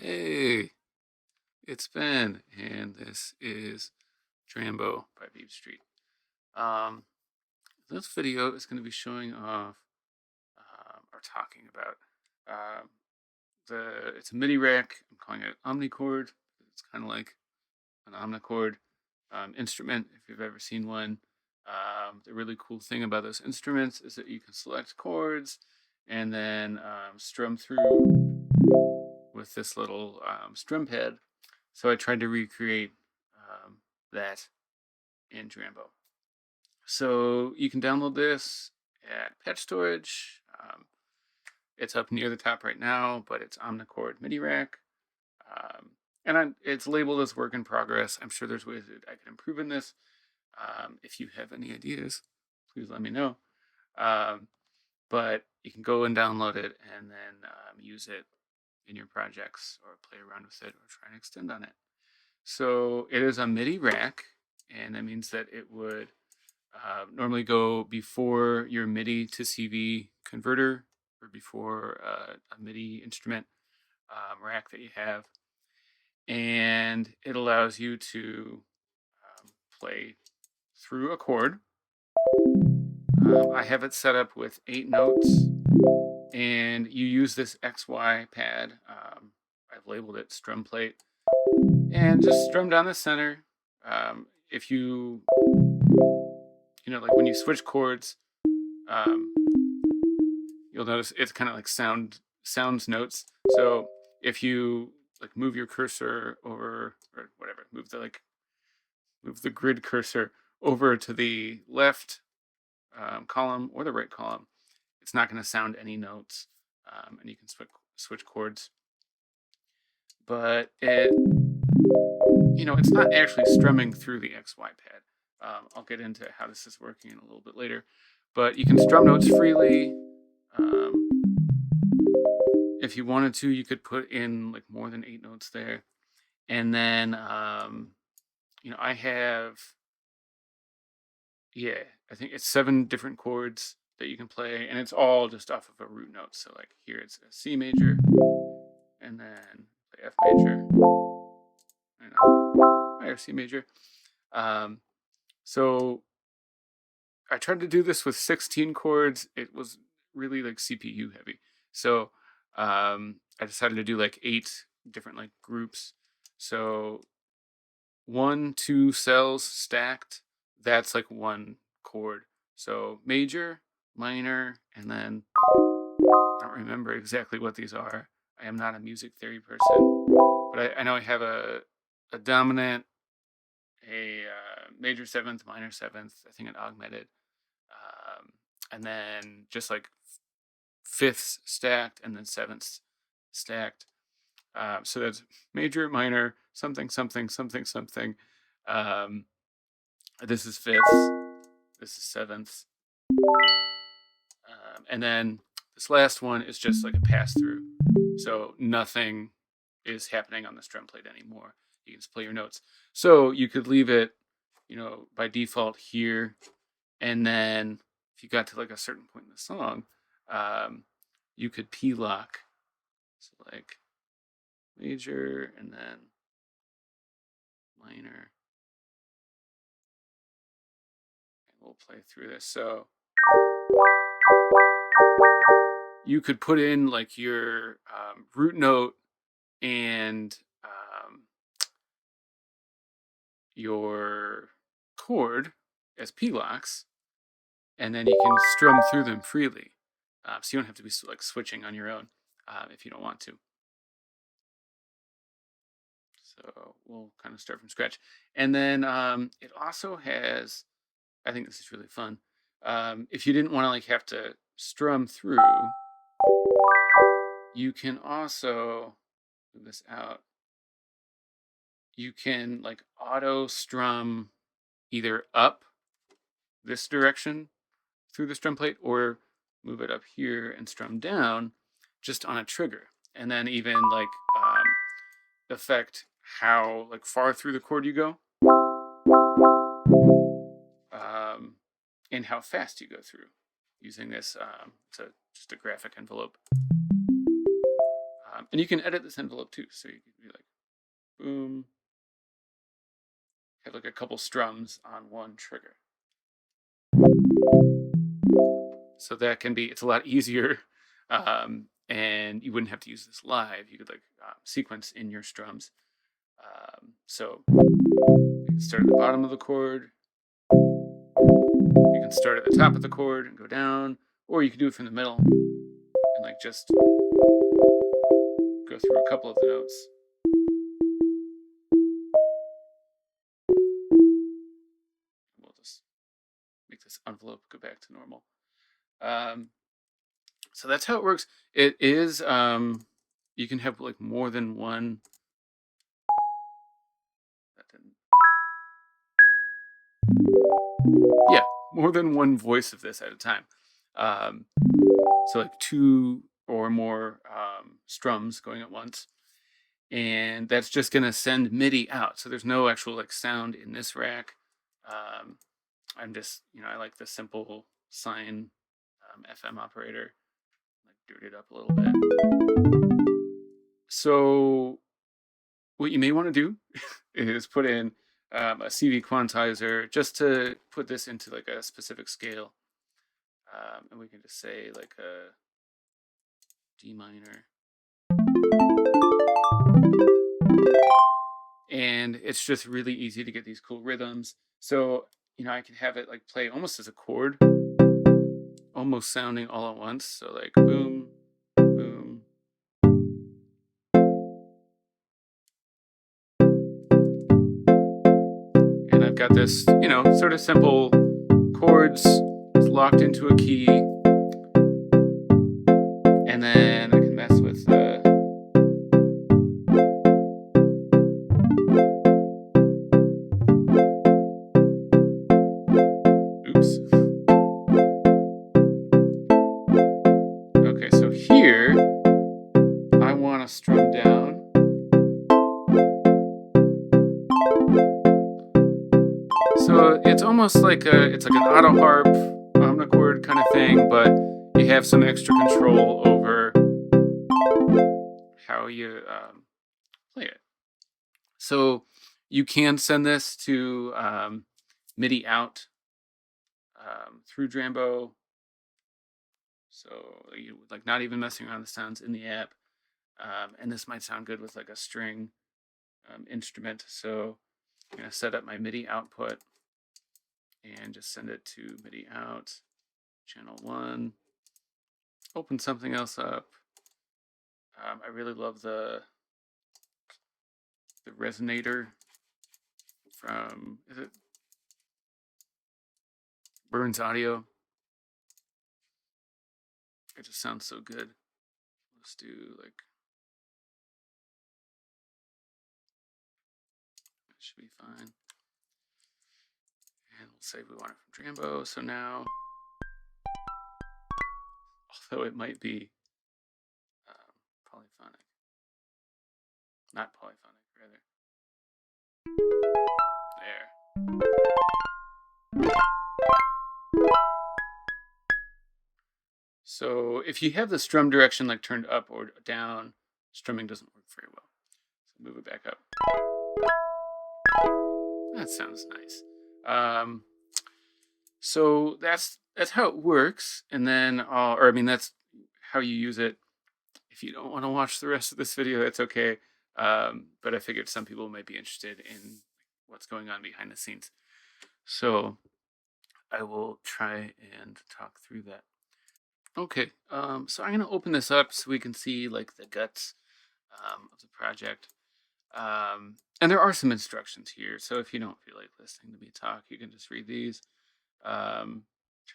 Hey, it's Ben, and this is Drambo by BeepStreet. This video is going to be showing off or talking about um, it's a MIDI rack. I'm calling it Omnichord. It's kind of like an Omnichord instrument, if you've ever seen one. The really cool thing about those instruments is that you can select chords and then strum through with this little strum pad. So I tried to recreate that in Drambo. So you can download this at Patch Storage. It's up near the top right now, but it's Omnichord MIDI rack. It's labeled as work in progress. I'm sure there's ways that I can improve in this. If you have any ideas, please let me know. But you can go and download it and then use it in your projects or play around with it or try and extend on it. So it is a MIDI rack, and that means that it would normally go before your MIDI to CV converter or before a MIDI instrument rack that you have. And it allows you to play through a chord. I have it set up with 8 notes, and you use this XY pad. I've labeled it strum plate, and just strum down the center. If you like when you switch chords, you'll notice it's kind of like sounds notes. So if you like move your cursor over or whatever, move the grid cursor over to the left column or the right column, it's not going to sound any notes, and you can switch chords. But it's not actually strumming through the XY pad. I'll get into how this is working in a little bit later. But you can strum notes freely. If you wanted to, you could put in like more than 8 notes there. And then, I have, I think it's 7 different chords that you can play. And it's all just off of a root note. So like here it's a C major, and then play F major, and higher C major. So I tried to do this with 16 chords. It was really like CPU heavy. So I decided to do like 8 different like groups. So 1, 2 cells stacked, that's like 1 chord. So major, minor, and then I don't remember exactly what these are. I am not a music theory person, but I know I have a dominant, a major 7th, minor 7th, I think an augmented, and then just like 5ths stacked and then 7ths stacked. So that's major, minor, something, something, something, something. This is 5ths, this is 7ths. And then this last one is just like a pass through. So nothing is happening on the strum plate anymore. You can just play your notes. So you could leave it, by default here. And then if you got to like a certain point in the song, you could P-lock. So like major and then minor. And we'll play through this. So you could put in like your root note and your chord as P-locks, and then you can strum through them freely. So you don't have to be like switching on your own if you don't want to. So we'll kind of start from scratch. And then it also has, I think this is really fun, if you didn't want to like have to strum through, you can also move this out. You can like auto-strum either up this direction through the strum plate or move it up here and strum down just on a trigger, and then even like affect how like far through the chord you go, and how fast you go through using this. It's just a graphic envelope. And you can edit this envelope too. So you can be like, boom, have like a couple strums on one trigger. So that can be, it's a lot easier. And you wouldn't have to use this live. You could like sequence in your strums. So you can start at the bottom of the chord. You can start at the top of the chord and go down, or you can do it from the middle and like just go through a couple of the notes. We'll just make this envelope go back to normal. So that's how it works. It is, you can have like more than one. That didn't. Yeah, more than one voice of this at a time. So like 2 or more strums going at once. And that's just going to send MIDI out. So there's no actual like sound in this rack. I'm just, I like the simple sine FM operator. Like dirty it up a little bit. So what you may want to do is put in a CV quantizer just to put this into like a specific scale. And we can just say like a D minor. And it's just really easy to get these cool rhythms. So, I can have it like play almost as a chord, almost sounding all at once. So like boom, boom. And I've got this, sort of simple chords locked into a key. And then I can mess with oops. Okay, so here I want to strum down. So it's almost like it's like an auto harp, Omnichord kind of thing, but you have some extra control over how you play it. So you can send this to MIDI out through Drambo. So you like not even messing around the sounds in the app. And this might sound good with like a string instrument. So I'm going to set up my MIDI output and just send it to MIDI out, channel 1, open something else up. I really love the resonator from, is it Burns Audio? It just sounds so good. Let's do like, it should be fine. And we'll say we want it from Drambo. So now, although it might be polyphonic, not polyphonic, rather. There. So if you have the strum direction like turned up or down, strumming doesn't work very well. So move it back up. That sounds nice. So that's how it works. And then, that's how you use it. If you don't want to watch the rest of this video, that's okay. But I figured some people might be interested in what's going on behind the scenes. So I will try and talk through that. Okay, so I'm going to open this up so we can see like the guts of the project. And there are some instructions here. So if you don't feel like listening to me talk, you can just read these. Turn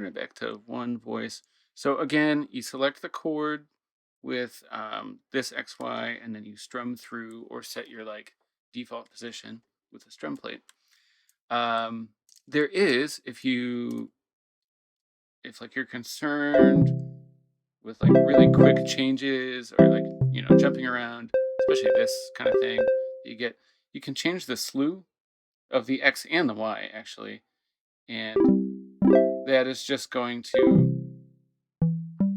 it back to one voice. So again, you select the chord with this XY, and then you strum through or set your like default position with the strum plate. There is, if like you're concerned with like really quick changes or like, jumping around, especially this kind of thing, you can change the slew of the X and the Y actually. And that is just going to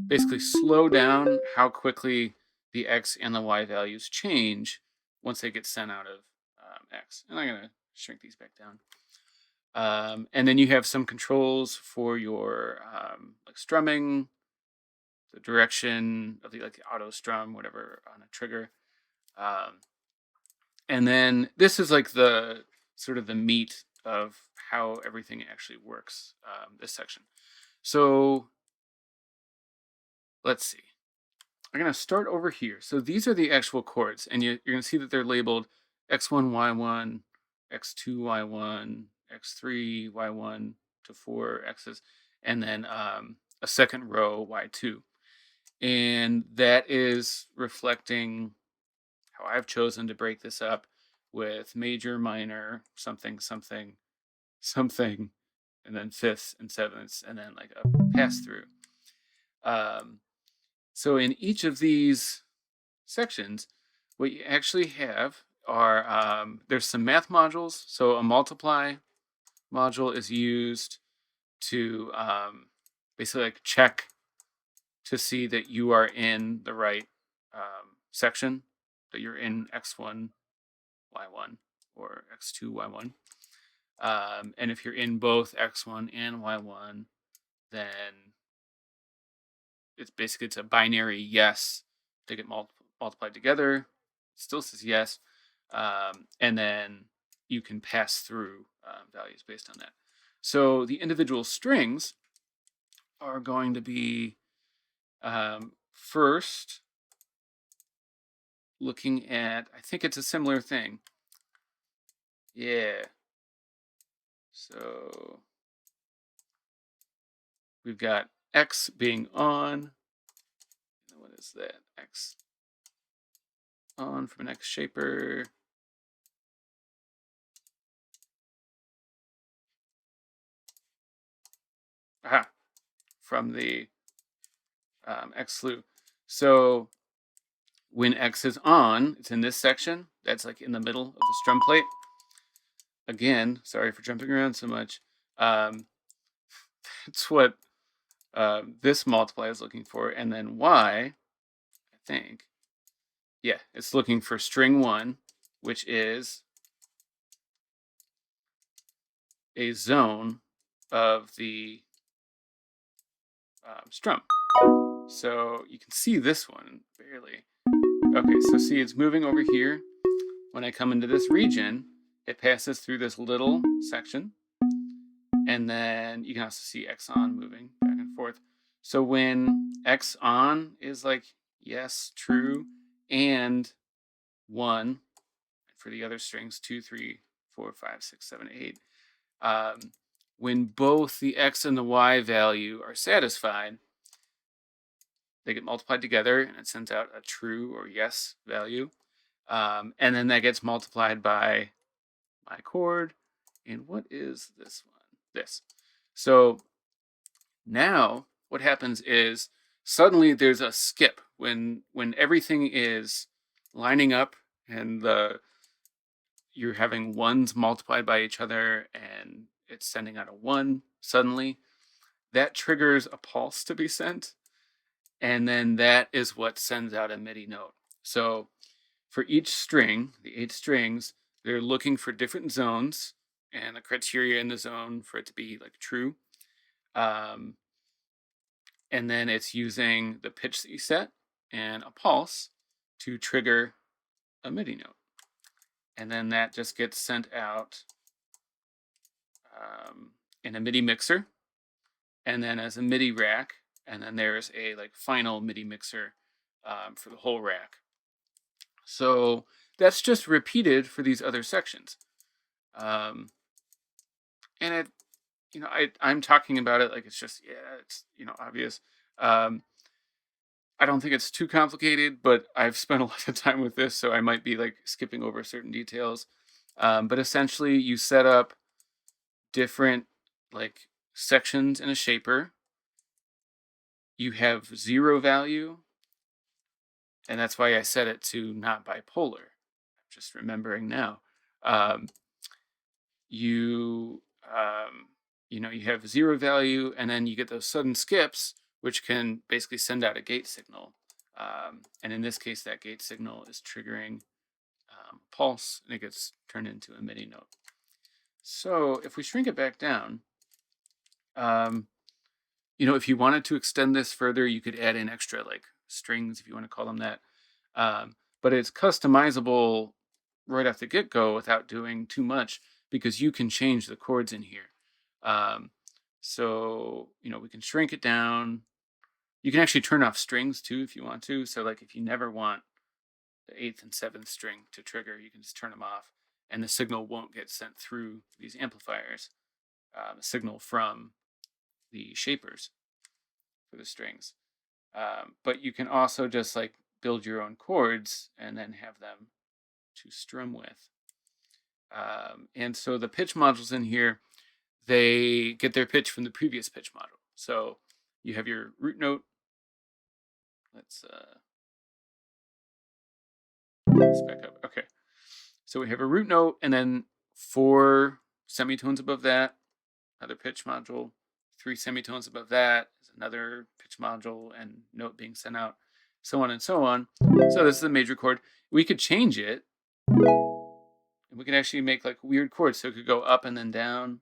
basically slow down how quickly the X and the Y values change once they get sent out of X. And I'm going to shrink these back down. And then you have some controls for your like strumming, the direction of the auto-strum, whatever, on a trigger. And then this is like the sort of the meat of how everything actually works, this section. So let's see. I'm going to start over here. So these are the actual chords, and you're going to see that they're labeled X1, Y1, X2, Y1, X3, Y1 to 4 X's, and then a second row, Y2. And that is reflecting how I've chosen to break this up with major, minor, something, something, something, and then fifths and sevenths, and then like a pass through. So in each of these sections, what you actually have are, there's some math modules. So a multiply module is used to basically like check to see that you are in the right section, that you're in X1, Y1, or X2, Y1. And if you're in both X1 and Y1, then it's a binary yes. They get multiplied together. It still says yes. And then you can pass through values based on that. So the individual strings are going to be first looking at, I think it's a similar thing. Yeah. So we've got X being on. What is that? X on from an X shaper. Aha, from the X slew. So when X is on, it's in this section. That's like in the middle of the strum plate. Again, sorry for jumping around so much. That's what this multiply is looking for. And then Y, I think, yeah, it's looking for string 1, which is a zone of the strum. So you can see this one barely. Okay, so see, it's moving over here. When I come into this region, it passes through this little section. And then you can also see X on moving back and forth. So when X on is like, yes, true, and 1, for the other strings, 2, 3, 4, 5, 6, 7, 8, when both the X and the Y value are satisfied, they get multiplied together and it sends out a true or yes value. And then that gets multiplied by my chord. And what is this one? This. So now what happens is suddenly there's a skip when everything is lining up and you're having ones multiplied by each other and it's sending out a 1 suddenly. That triggers a pulse to be sent. And then that is what sends out a MIDI note. So for each string, the 8 strings, they're looking for different zones and the criteria in the zone for it to be like true. And then it's using the pitch that you set and a pulse to trigger a MIDI note. And then that just gets sent out in a MIDI mixer and then as a MIDI rack. And then there's a like final MIDI mixer for the whole rack. So that's just repeated for these other sections. And it, I'm talking about it like it's just, it's, obvious. I don't think it's too complicated, but I've spent a lot of time with this, so I might be like skipping over certain details. But essentially you set up different like sections in a shaper. You have 0 value, and that's why I set it to not bipolar. I'm just remembering now. You have 0 value, and then you get those sudden skips, which can basically send out a gate signal And in this case, that gate signal is triggering pulse, and it gets turned into a MIDI note. So if we shrink it back down, if you wanted to extend this further, you could add in extra like strings, if you want to call them that. But it's customizable right off the get-go without doing too much, because you can change the chords in here. So we can shrink it down. You can actually turn off strings too if you want to. So like if you never want the 8th and 7th string to trigger, you can just turn them off, and the signal won't get sent through these amplifiers. The signal from the shapers for the strings. But you can also just like build your own chords and then have them to strum with. And so the pitch modules in here, they get their pitch from the previous pitch module. So you have your root note. Let's back up. Okay. So we have a root note, and then 4 semitones above that, another pitch module. 3 semitones above that is another pitch module and note being sent out, so on and so on. So this is a major chord. We could change it, and we can actually make like weird chords. So it could go up and then down.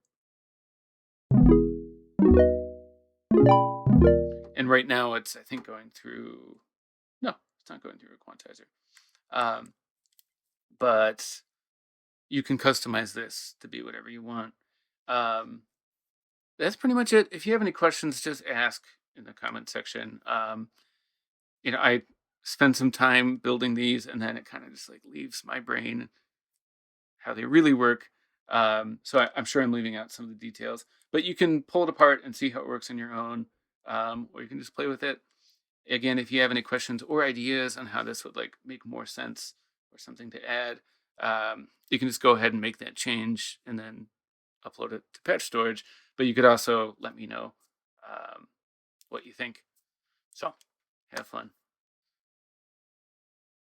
And right now it's, I think, going through, no, it's not going through a quantizer. But you can customize this to be whatever you want. That's pretty much it. If you have any questions, just ask in the comment section. I spend some time building these, and then it kind of just like leaves my brain how they really work. So I'm sure I'm leaving out some of the details, but you can pull it apart and see how it works on your own, or you can just play with it. Again, if you have any questions or ideas on how this would like make more sense or something to add, you can just go ahead and make that change and then upload it to patch storage. But you could also let me know what you think. So have fun.